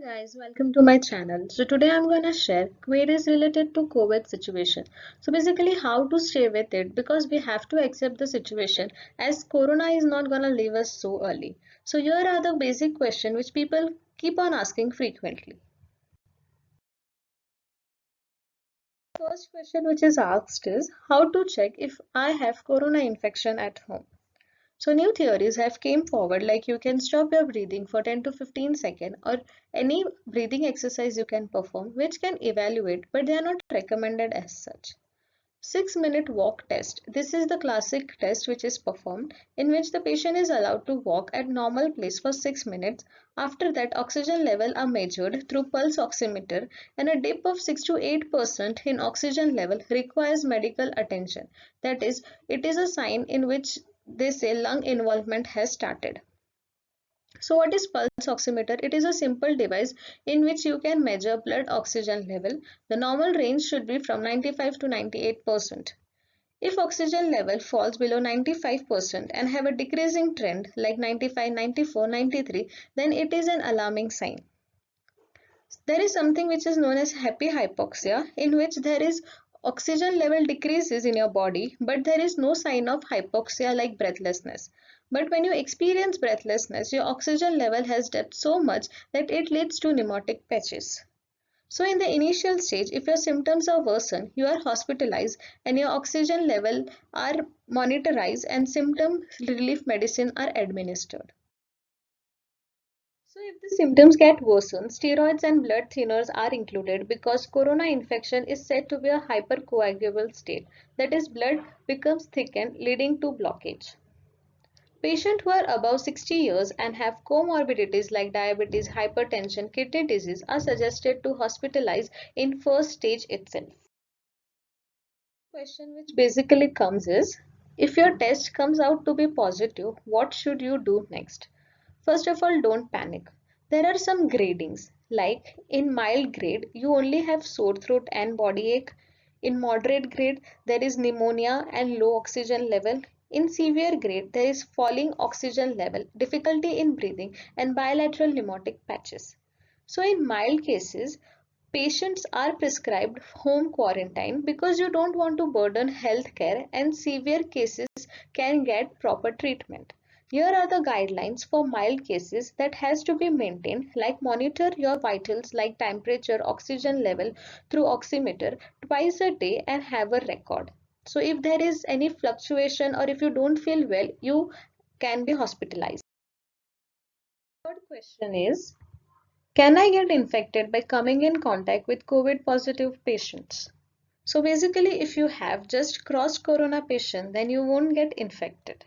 Guys, welcome to my channel. So today I'm gonna share queries related to COVID situation. So basically how to stay with it because we have to accept the situation as Corona is not gonna leave us so early. So here are the basic questions which people keep on asking frequently. First question which is asked is how to check if I have Corona infection at home. So new theories have came forward like you can stop your breathing for 10 to 15 seconds or any breathing exercise you can perform which can evaluate but they are not recommended as such. 6-minute walk test. This is the classic test which is performed in which the patient is allowed to walk at normal pace for 6 minutes. After that oxygen level are measured through pulse oximeter and a dip of 6 to 8% in oxygen level requires medical attention. That is, it is a sign in which they say lung involvement has started. So what is pulse oximeter? It is a simple device in which you can measure blood oxygen level. The normal range should be from 95 to 98%. If oxygen level falls below 95% and have a decreasing trend like 95, 94, 93, then it is an alarming sign. There is something which is known as happy hypoxia in which there is oxygen level decreases in your body but there is no sign of hypoxia like breathlessness. But when you experience breathlessness, your oxygen level has dipped so much that it leads to pneumatic patches. So in the initial stage, if your symptoms are worsen, you are hospitalized and your oxygen level are monitored and symptom relief medicine are administered. So if the symptoms get worsened, steroids and blood thinners are included because corona infection is said to be a hypercoagulable state. That is, blood becomes thickened leading to blockage. Patients who are above 60 years and have comorbidities like diabetes, hypertension, kidney disease are suggested to hospitalize in first stage itself. Question which basically comes is, if your test comes out to be positive, what should you do next? First of all, don't panic. There are some gradings, like in mild grade, you only have sore throat and body ache. In moderate grade, there is pneumonia and low oxygen level. In severe grade, there is falling oxygen level, difficulty in breathing, and bilateral pneumatic patches. So in mild cases, patients are prescribed home quarantine because you don't want to burden healthcare and severe cases can get proper treatment. Here are the guidelines for mild cases that has to be maintained like monitor your vitals like temperature, oxygen level through oximeter twice a day and have a record. So if there is any fluctuation or if you don't feel well, you can be hospitalized. Third question is, can I get infected by coming in contact with COVID positive patients? So basically, if you have just crossed corona patient, then you won't get infected.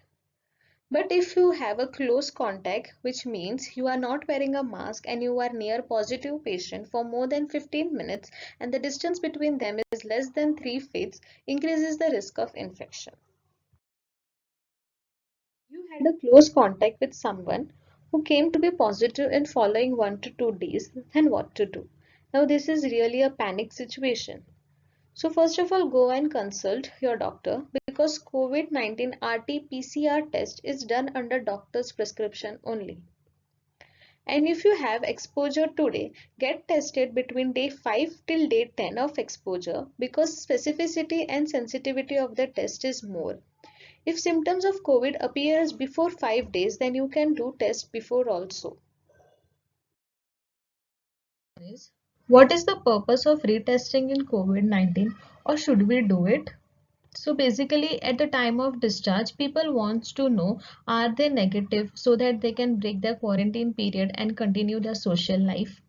But if you have a close contact, which means you are not wearing a mask and you are near positive patient for more than 15 minutes and the distance between them is less than 3 feet, increases the risk of infection. You had a close contact with someone who came to be positive in following 1 to 2 days, then what to do? Now this is really a panic situation. So first of all, go and consult your doctor because COVID-19 RT-PCR test is done under doctor's prescription only. And if you have exposure today, get tested between day 5 till day 10 of exposure because specificity and sensitivity of the test is more. If symptoms of COVID appears before 5 days, then you can do test before also. What is the purpose of retesting in COVID-19 or should we do it? So basically at the time of discharge, people wants to know are they negative so that they can break their quarantine period and continue their social life.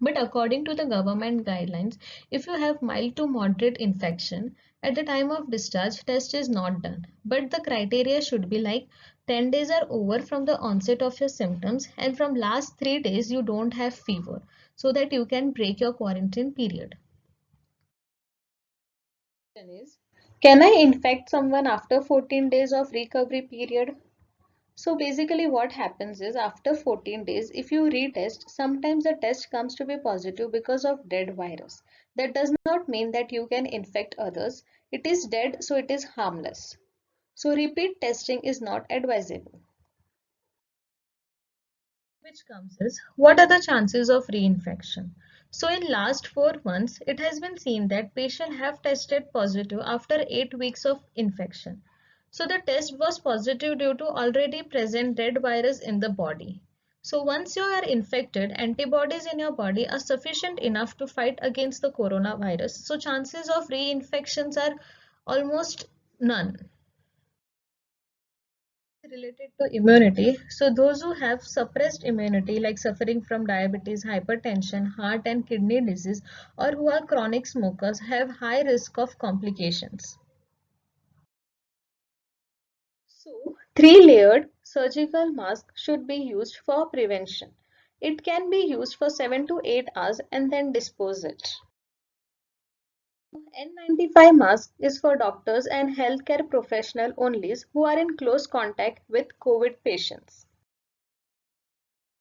But according to the government guidelines, if you have mild to moderate infection, at the time of discharge, test is not done. But the criteria should be like 10 days are over from the onset of your symptoms and from last 3 days you don't have fever so that you can break your quarantine period. Is, can I infect someone after 14 days of recovery period? So basically what happens is after 14 days, if you retest, sometimes the test comes to be positive because of dead virus. That does not mean that you can infect others. It is dead, so it is harmless. So repeat testing is not advisable. which comes is what are the chances of reinfection? So in last 4 months, it has been seen that patients have tested positive after 8 weeks of infection. So the test was positive due to already present red virus in the body. So once you are infected, antibodies in your body are sufficient enough to fight against the coronavirus. So chances of reinfections are almost none. Related to immunity, so those who have suppressed immunity like suffering from diabetes, hypertension, heart and kidney disease, or who are chronic smokers have high risk of complications. So, three-layered surgical mask should be used for prevention. It can be used for 7 to 8 hours and then dispose it. N95 mask is for doctors and healthcare professional only who are in close contact with COVID patients.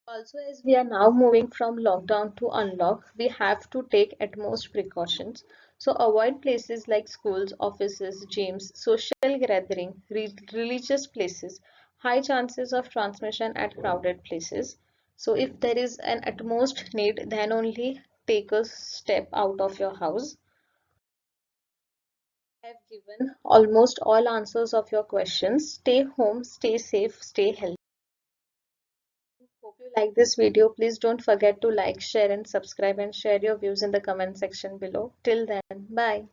Also, as we are now moving from lockdown to unlock, we have to take utmost precautions. So avoid places like schools, offices, gyms, social gathering, religious places, high chances of transmission at crowded places. So if there is an utmost need, then only take a step out of your house. I have given almost all answers of your questions. Stay home, stay safe, stay healthy. Hope you like this video. Please don't forget to like, share and subscribe and share your views in the comment section below. Till then, bye.